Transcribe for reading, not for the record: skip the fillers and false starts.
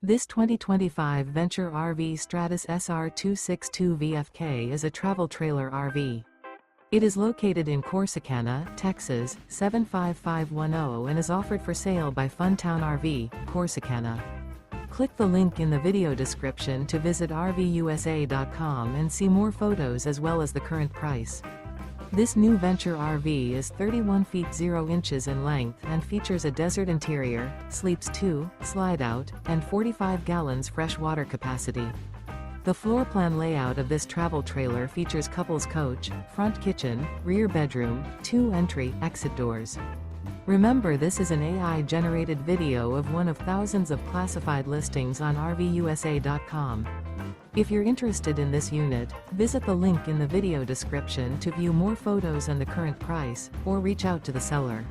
This 2025 Venture RV Stratus SR262VFK is a travel trailer RV. It is located in Corsicana, Texas, 75510 and is offered for sale by Funtown RV, Corsicana. Click the link in the video description to visit RVUSA.com and see more photos as well as the current price. This new Venture RV is 31 feet 0 inches in length and features a desert interior, sleeps 2, slide-out, and 45 gallons fresh water capacity. The floor plan layout of this travel trailer features couples coach, front kitchen, rear bedroom, 2 entry/exit doors. Remember, this is an AI-generated video of one of thousands of classified listings on RVUSA.com. If you're interested in this unit, visit the link in the video description to view more photos and the current price, or reach out to the seller.